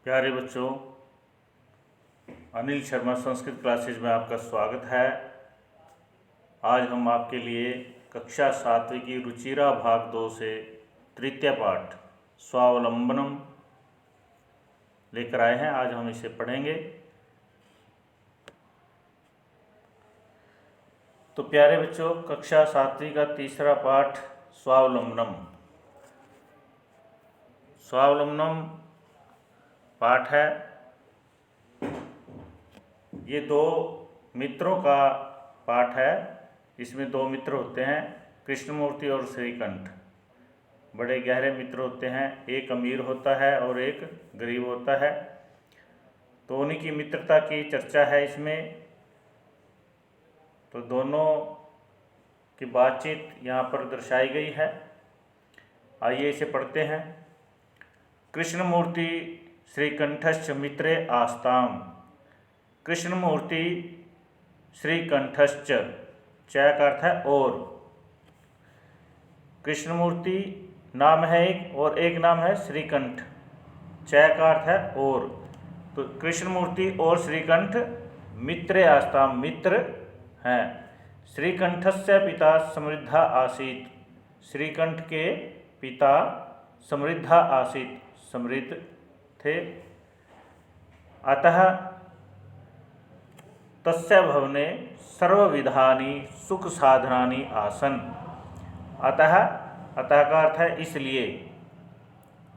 प्यारे बच्चों, अनिल शर्मा संस्कृत क्लासेज में आपका स्वागत है। आज हम आपके लिए कक्षा 7वीं की रुचिरा भाग 2 से तृतीय पाठ स्वावलंबनम लेकर आए हैं। आज हम इसे पढ़ेंगे। तो प्यारे बच्चों, कक्षा 7वीं का तीसरा पाठ स्वावलंबनम पाठ है। ये दो मित्रों का पाठ है। इसमें दो मित्र होते हैं, कृष्णमूर्ति और श्रीकंठ। बड़े गहरे मित्र होते हैं। एक अमीर होता है और एक गरीब होता है। तो उन्हीं की मित्रता की चर्चा है इसमें। तो दोनों की बातचीत यहाँ पर दर्शाई गई है। आइए इसे पढ़ते हैं। कृष्णमूर्ति श्रीकंठश्च मित्रे आस्ताम। कृष्णमूर्ति श्रीकंठश्च, च का अर्थ है और। कृष्णमूर्ति नाम है एक और एक नाम है श्रीकंठ। च का अर्थ है और। तो कृष्णमूर्ति और श्रीकंठ मित्रे आस्ताम, मित्र हैं। श्रीकंठस्य पिता समृद्धा आसीत्। श्रीकंठ के पिता समृद्धा आसीत्, समृद्ध थे। अतः तस्य भवने सर्वविधानि सुख साधनानि आसन। अतः का अर्थ है इसलिए।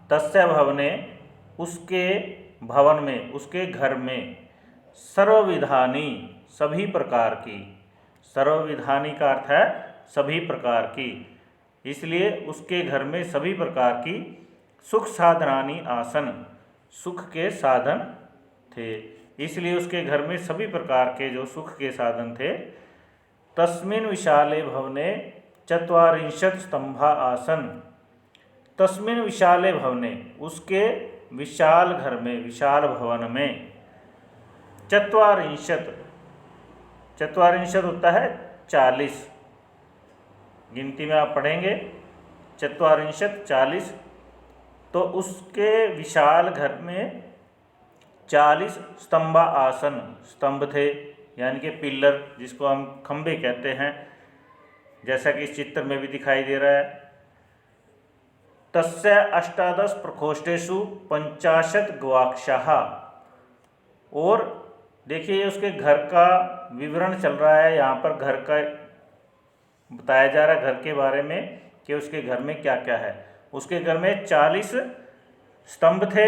तस्य भवने, उसके भवन में, उसके घर में, सर्वविधानि सभी प्रकार की। सर्वविधानि का अर्थ है सभी प्रकार की। इसलिए उसके घर में सभी प्रकार की सुख साधनानि आसन, सुख के साधन थे। इसलिए उसके घर में सभी प्रकार के जो सुख के साधन थे। तस्मिन् विशाले भवने चत्वारिंशत् स्तंभा आसन। तस्मिन् विशाले भवने, उसके विशाल घर में, विशाल भवन में, चत्वारिंशत्, चत्वारिंशत् होता है 40। गिनती में आप पढ़ेंगे चत्वारिंशत् 40। तो उसके विशाल घर में 40 स्तंभा आसन, स्तंभ थे, यानी कि पिल्लर, जिसको हम खंबे कहते हैं, जैसा कि इस चित्र में भी दिखाई दे रहा है। तस्य 18 प्रकोष्ठेषु 50 गवाक्षाः। और देखिए उसके घर का विवरण चल रहा है। यहाँ पर घर का बताया जा रहा है, घर के बारे में कि उसके घर में क्या क्या है। उसके घर में 40 स्तंभ थे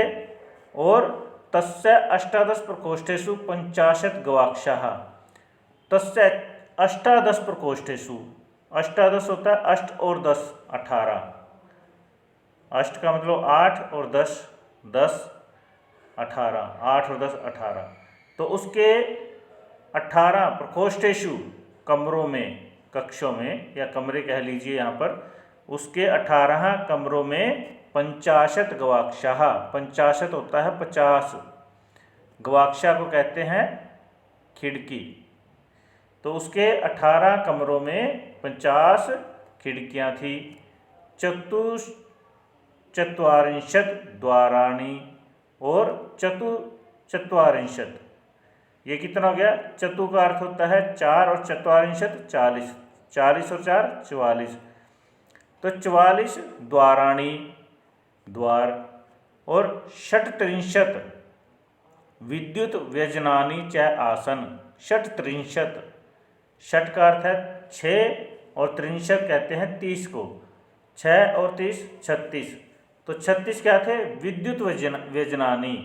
और तस्य 18 प्रकोष्ठेषु 50 गवाक्षाः। तस्य 18 प्रकोष्ठेषु, 18 होता है अष्ट और 10, 18। अष्ट का मतलब 8 और 10, 10 18, 8 और 10 18। तो उसके 18 प्रकोष्ठेषु, कमरों में, कक्षों में या कमरे कह लीजिए यहाँ पर, उसके 18 कमरों में 50 गवाक्षाः। 50 होता है 50। गवाक्षा को कहते हैं खिड़की। तो उसके 18 कमरों में 50 खिड़कियाँ थी। चत्वारिंशत् द्वाराणि और चत्वारिंशत्, ये कितना हो गया? चतु का अर्थ होता है 4 और चत्वारिंशत् 40, 40 और 4 44। तो 44 द्वाराणि, द्वार, और 38 विद्युत व्यजनानि च आसन। 38, षट का अर्थ है 6 और 63 कहते हैं 30 को। 6 और 30 36। तो 36 क्या थे? विद्युत व्यजनानि,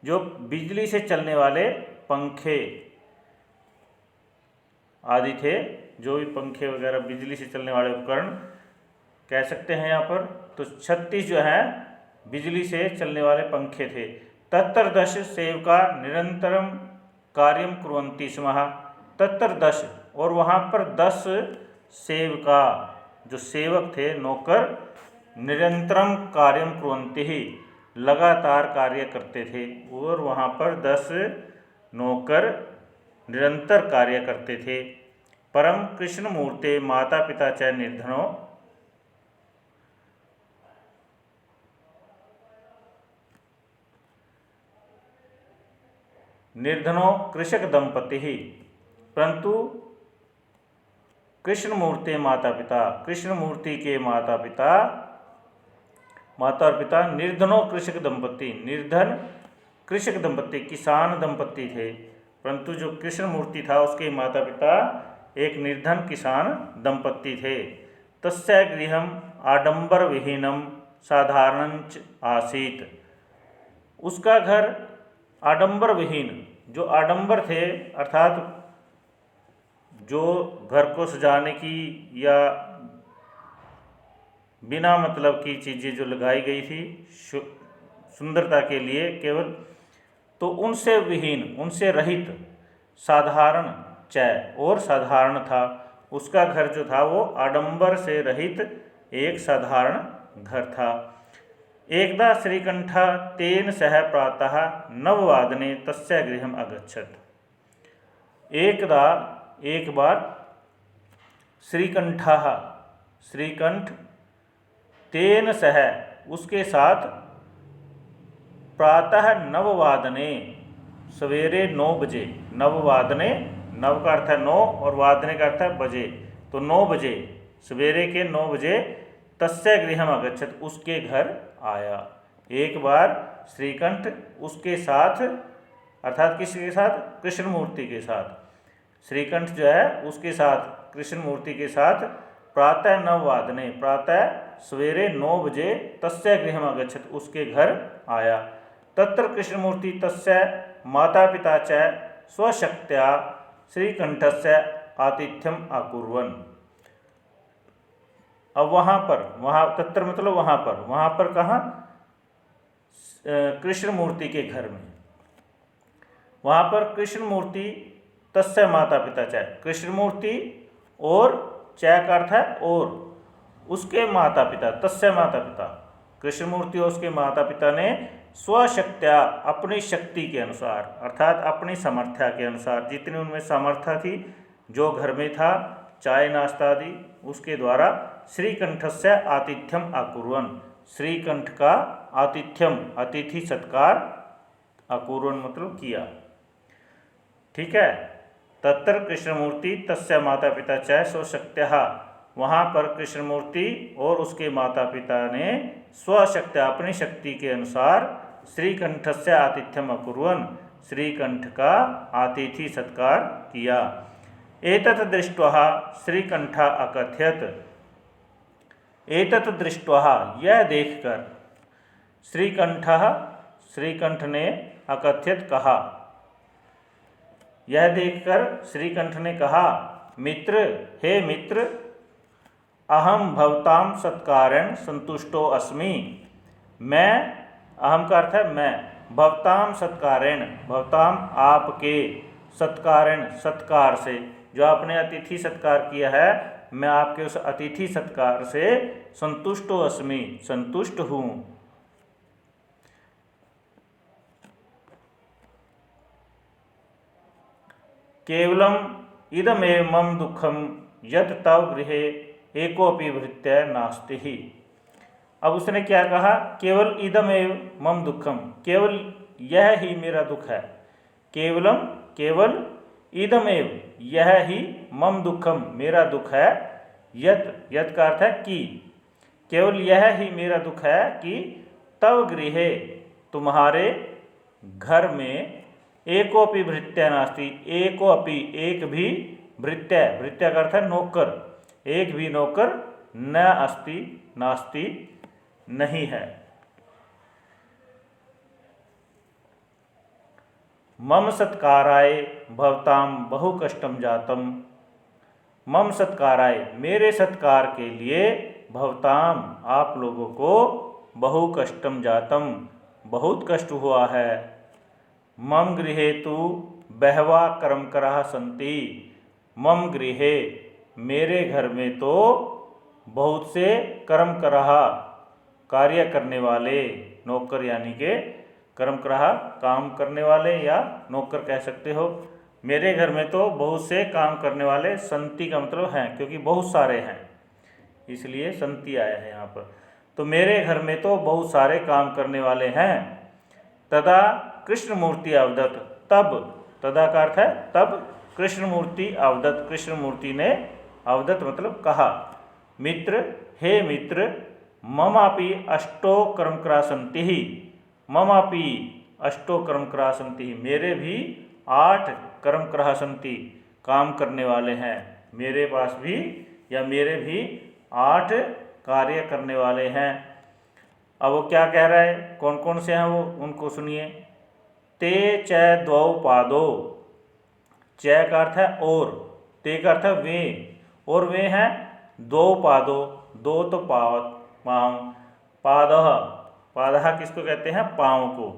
जो बिजली से चलने वाले पंखे आदि थे। जो भी पंखे वगैरह बिजली से चलने वाले उपकरण कह सकते हैं यहाँ पर। तो 36 जो है बिजली से चलने वाले पंखे थे। तत्र 10 सेवका निरंतरम कार्यम कुर्वन्ति स्म। तत्र 10, और वहाँ पर 10 सेवका, जो सेवक थे, नौकर, निरंतरम कार्यम कुर्वन्ति, लगातार कार्य करते थे। और वहाँ पर 10 नौकर निरंतर कार्य करते थे। परम कृष्णमूर्ते माता पिता च निर्धनो। निर्धनो कृषक दंपति ही, परंतु कृष्णमूर्ति माता पिता, कृष्णमूर्ति के माता और पिता निर्धनो कृषक दंपति, निर्धन कृषक दंपति किसान दंपति थे, परंतु जो कृष्णमूर्ति था उसके माता पिता एक निर्धन किसान दंपति थे। तस्य गृहम आडंबर विहीनम साधारणंच आसीत, उसका घर आडंबर विहीन, जो आडंबर थे अर्थात जो घर को सजाने की या बिना मतलब की चीज़ें जो लगाई गई थी सुंदरता के लिए केवल, तो उनसे विहीन, उनसे रहित, साधारण चय और साधारण था। उसका घर जो था वो आडंबर से रहित एक साधारण घर था। एकदा श्रीकंठ तेन सह प्रातः नववादने तस्य गृहम अगच्छत, एकदा एक बार श्रीकंठ तेन सह उसके साथ प्रातः नववादने सवेरे 9 बजे, नववादने, नव का अर्थ है 9 और वादने का अर्थ है बजे, तो 9 बजे सवेरे के 9 बजे तस्य गृहम अगच्छत उसके घर आया। एक बार श्रीकंठ उसके साथ अर्थात किसके साथ, कृष्णमूर्ति के साथ, श्रीकंठ जो है उसके साथ कृष्णमूर्ति के साथ प्रातः नववादने, प्रातः सवेरे 9 बजे तस्य गृहम अगच्छत उसके घर आया। तत्र कृष्णमूर्ति तस्य माता पिता च स्वशक्त्या श्रीकंठस्य आतिथ्यम अकुर्वन्। अब वहाँ तत्र मतलब वहाँ पर कहाँ, कृष्णमूर्ति के घर में, वहाँ पर कृष्णमूर्ति तस्य माता पिता च, कृष्णमूर्ति और च का अर्थ है और, उसके माता पिता, तस्य माता पिता, कृष्णमूर्ति और उसके माता पिता ने स्वशक्त्या अपनी शक्ति के अनुसार अर्थात अपनी सामर्थ्य के अनुसार, जितनी उनमें सामर्थ्य थी, जो घर में था चाय नाश्ता आदि, उसके द्वारा श्रीकंठस्य आतिथ्यम अकुर्वन्, श्रीकंठ का आतिथ्यम अतिथि सत्कार, अकुर्वन् मतलब किया। ठीक है। तत्र कृष्णमूर्ति तस्य माता पिता च स्वशक्त्या, वहाँ पर कृष्णमूर्ति और उसके माता पिता ने स्वशक्त्या अपनी शक्ति के अनुसार श्रीकंठस्य आतिथ्यम अकुर्वन्, श्रीकंठ का आतिथि सत्कार किया। एतत् दृष्ट्वा श्रीकंठ अकथयत, एतत् दृष्ट्वा यह देखकर, श्रीकंठ ने अकथयत कहा, यह देखकर श्रीकंठ ने कहा, मित्र, हे मित्र, अहम भवताम सत्कारेण संतुष्टो अस्मि, मैं, अहम का अर्थ है मैं, भवताम सत्कारेण, भवताम आपके, सत्कारेण सत्कार से, जो आपने अतिथि सत्कार किया है, मैं आपके उस अतिथि सत्कार से संतुष्टो अस्मि, संतुष्ट हूँ। केवलम इदमेव मम दुखम यत् तव गृहे एकोपि भृत्य नास्ति ही। अब उसने क्या कहा, केवल इदमेव मम दुखम, केवल यह ही मेरा दुख है, केवलम केवल इदमेव यह ही मम दुखम मेरा दुख है, यत् का अर्थ है कि, केवल यह ही मेरा दुख है कि तव गृहे तुम्हारे घर में एकोपि भृत्य नास्ति, एकोपि एक भी, भृत्य, भृत्य का अर्थ है नौकर, एक भी नौकर न अस्ति, नास्ति नहीं है। मम सत्काराय भवताम बहु कष्टम जातम, मम सत्काराय मेरे सत्कार के लिए, भवताम आप लोगों को, बहु कष्टम जातम बहुत कष्ट हुआ है। मम गृहे तु बहवा कर्मकराः सन्ति, मम गृहे मेरे घर में तो बहुत से कर्मकराः कार्य करने वाले, नौकर यानी के कर्मकराः काम करने वाले या नौकर कह सकते हो, मेरे घर में तो बहुत से काम करने वाले, संति का मतलब हैं, क्योंकि बहुत सारे हैं इसलिए संति आया है यहाँ पर, तो मेरे घर में तो बहुत सारे काम करने वाले हैं। तदा कृष्णमूर्ति अवदत, तब, तदा का अर्थ है तब, कृष्णमूर्ति अवदत्, कृष्णमूर्ति ने अवदत् मतलब कहा, मित्र हे मित्र, ममापि अष्टो कर्मकरा सन्ति, ममापि अष्टो कर्मकरा सन्ति, मेरे भी 8 कर्मकरा सन्ति, काम करने वाले हैं, मेरे पास भी या मेरे भी 8 कार्य करने वाले हैं। अब वो क्या कह रहा है, कौन कौन से हैं वो, उनको सुनिए। ते च द्वौ पादो, च का अर्थ है और, ते का अर्थ है वे, और वे हैं 2 पादो, 2 तो पाँव, पादः, पादः किसको कहते हैं, पाँव को,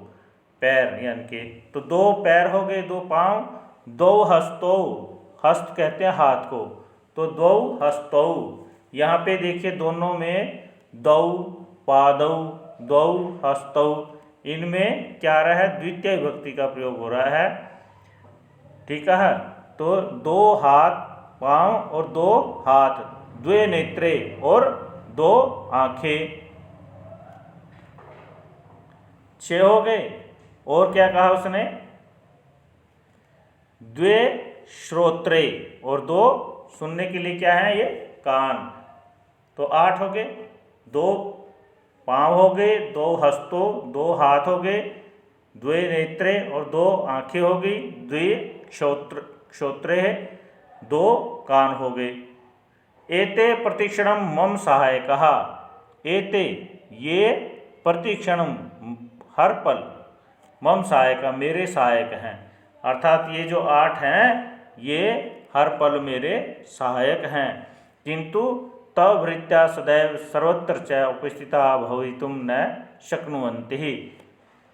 पैर यानी कि, तो 2 पैर हो गए, 2 पाँव, 2 हस्तौ, हस्त कहते हैं हाथ को, तो 2 हस्तौ, यहाँ पे देखिए दोनों में दौ पादौ, 2 हस्तौ, इनमें क्या रहा है, द्वितीय विभक्ति का प्रयोग हो रहा है, ठीक है। तो 2 हाथ पाँव और 2 हाथ, 2 नेत्रे और 2 आंखें, 6 हो गए। और क्या कहा उसने, 2 श्रोत्रे, और 2 सुनने के लिए क्या है, ये कान, तो 8 हो गए। 2 पाँव हो गए, 2 हस्तों, 2 हाथ हो गए, 2 नेत्रे और 2 आंखें हो गई, 2 श्रोत्रे है, 2 कान हो गए। एते प्रतिक्षणम मम सहायकः, एते ये प्रतिक्षणम हर पल, मम सहायक मेरे सहायक हैं, अर्थात ये जो 8 हैं ये हर पल मेरे सहायक हैं। किंतु तव भृत्या सदैव सर्वत्र च उपस्थिता भवितुं न शक्नुवन्ति।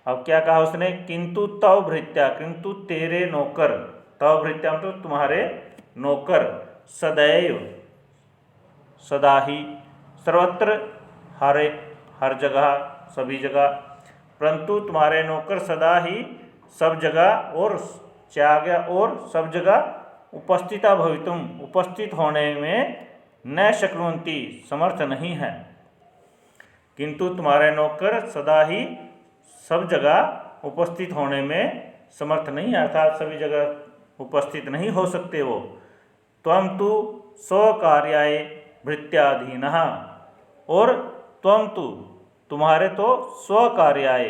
अब क्या कहा उसने, किंतु तव भृत्या, किंतु तेरे नौकर, तव भृत्या मतलब तुम्हारे नौकर, सदैव सदा ही, सर्वत्र हर जगह सभी जगह, परंतु तुम्हारे नौकर सदा ही सब जगह, और क्या गया, और सब जगह उपस्थिता भवितुम उपस्थित होने में न शक्नुवन्ति समर्थ नहीं है। किंतु तुम्हारे नौकर सदा ही सब जगह उपस्थित होने में समर्थ नहीं है, अर्थात सभी जगह उपस्थित नहीं हो सकते वो। त्वं तु स्वकार्याय भृत्याधीनः, और त्वं तु तुम्हारे तो स्वकार्याय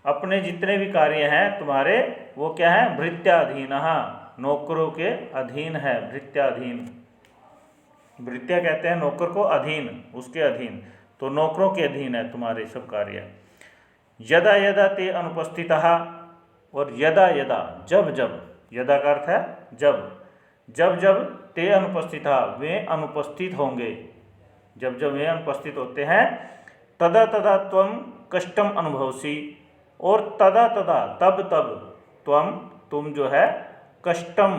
अपने जितने भी कार्य हैं तुम्हारे, वो क्या है, भृत्याधीनः नौकरों के अधीन है, भृत्याधीन, भृत्या कहते हैं नौकर को, अधीन उसके अधीन, तो नौकरों के अधीन है तुम्हारे सब कार्य। यदा यदा ते अनुपस्थितः, और यदा यदा जब जब, यदा का अर्थ है जब, जब जब ते अनुपस्थितः वे अनुपस्थित होंगे, जब जब वे अनुपस्थित होते हैं, तदा तदा त्वं कष्टम अनुभवसी, और तदा तदा तब तब त्वं तुम जो है कष्टम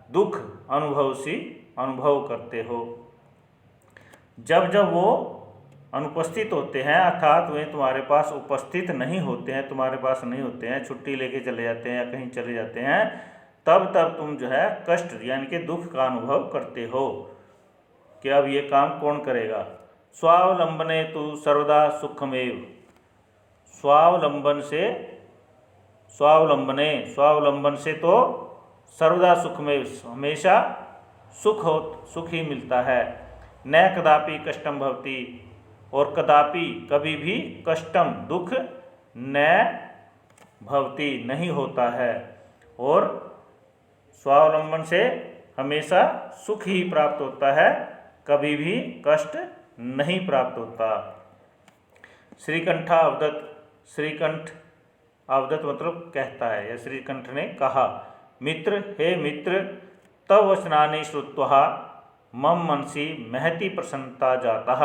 दुख अनुभवसी अनुभव करते हो। जब जब वो अनुपस्थित होते हैं, अर्थात वे तुम्हारे पास उपस्थित नहीं होते हैं, तुम्हारे पास नहीं होते हैं, छुट्टी लेके चले जाते हैं या कहीं चले जाते हैं, तब तब तुम जो है कष्ट यानी कि दुख का अनुभव करते हो कि अब ये काम कौन करेगा। स्वावलंबने तु सर्वदा सुखमेव, स्वावलंबन से, स्वावलंबने, स्वावलंबन से तो सर्वदा सुखमेव हमेशा सुख ही मिलता है। न कदापि कष्टम भवति, और कदापि कभी भी कष्टम दुख न भवति नहीं होता है, और स्वावलंबन से हमेशा सुख ही प्राप्त होता है, कभी भी कष्ट नहीं प्राप्त होता। श्रीकंठा अवदत्, श्रीकंठ अवदत् मतलब कहता है, या श्रीकंठ ने कहा, मित्र हे मित्र, तव वचनानि श्रुत्वा मम मनसि महती प्रसन्नता जातः।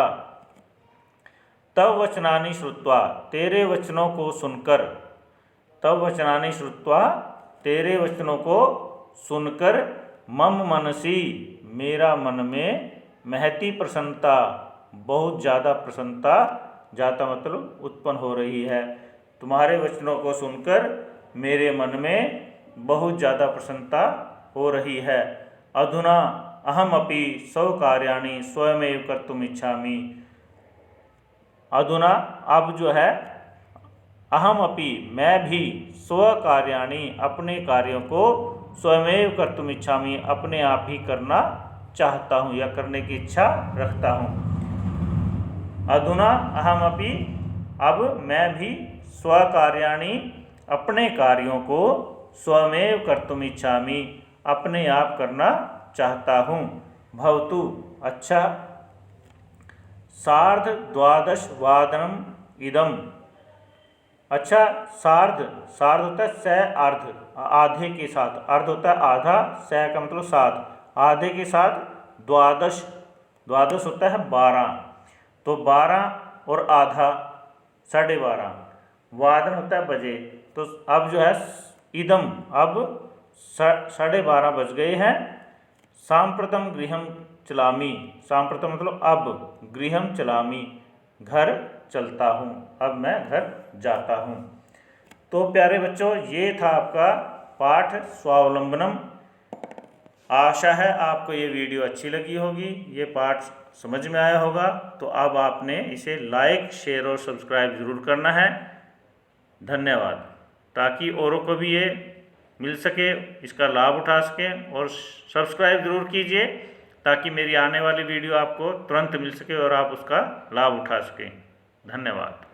तव वचनानि श्रुत्वा तेरे वचनों को सुनकर, तव वचनानि श्रुत्वा तेरे वचनों को सुनकर, मम मनसी मेरा मन में, महती प्रसन्नता बहुत ज़्यादा प्रसन्नता, जाता मतलब उत्पन्न हो रही है, तुम्हारे वचनों को सुनकर मेरे मन में बहुत ज़्यादा प्रसन्नता हो रही है। अधुना अहमपि सब कार्याणि स्वयमेव कर्तुम इच्छामि। अधुना अब जो है, अहम अपि मैं भी स्वकार्याणि अपने कार्यों को स्वयमेव कर्तुम इच्छामि अपने आप ही करना चाहता हूँ या करने की इच्छा रखता हूँ। अधुना अहम अपि अब मैं भी स्वकार्याणि अपने कार्यों को स्वयमेव कर्तुम इच्छामि अपने आप करना चाहता हूँ। भवतु अच्छा। सार्धद्वादशवादनम इदम। अच्छा, सार्ध सार्ध होता है स अर्ध आधे के साथ, अर्ध होता है आधा, स का मतलब साथ, आधे के साथ द्वादश, द्वादश होता है 12, तो 12 और आधा 12:30, वादन होता है बजे, तो अब जो है इदम अब 12:30 बज गए हैं। सांप्रतम गृहम चलामी, सांप्रतम मतलब अब, गृहम चलामी घर चलता हूँ, अब मैं घर जाता हूँ। तो प्यारे बच्चों, ये था आपका पाठ स्वावलंबनम। आशा है आपको ये वीडियो अच्छी लगी होगी, ये पाठ समझ में आया होगा। तो अब आपने इसे लाइक, शेयर और सब्सक्राइब ज़रूर करना है। धन्यवाद। ताकि औरों को भी ये मिल सके, इसका लाभ उठा सकें, और सब्सक्राइब ज़रूर कीजिए ताकि मेरी आने वाली वीडियो आपको तुरंत मिल सके और आप उसका लाभ उठा सकें। धन्यवाद।